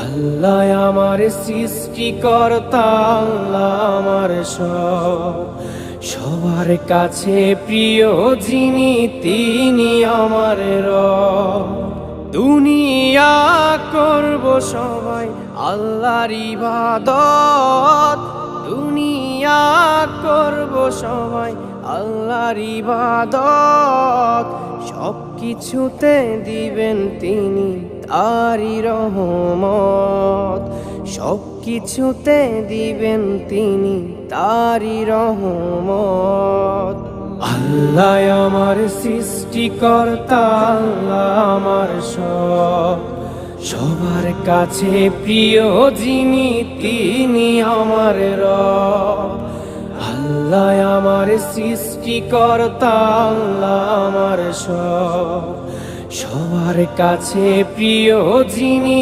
আল্লাহ আমার সৃষ্টিকর্তা, আল্লাহ আমার সবার কাছে প্রিয় যিনি তিনি আমার রব। দুনিয়া করব সবাই আল্লাহর ইবাদত, দুনিয়া করব সবাই আল্লাহর ইবাদত। সব কিছুতে দিবেন তিনি তারি রহমত, সব কিছুতে দিবেন তিনি তারি রহমত। আল্লাহ আমার সৃষ্টিকর্তা, আল্লাহ আমার সবার কাছে প্রিয় যিনি তিনি আমার রব। আল্লাহ আমার সৃষ্টিকর্তা, আল্লাহ আমার সবার কাছে প্রিয় যিনি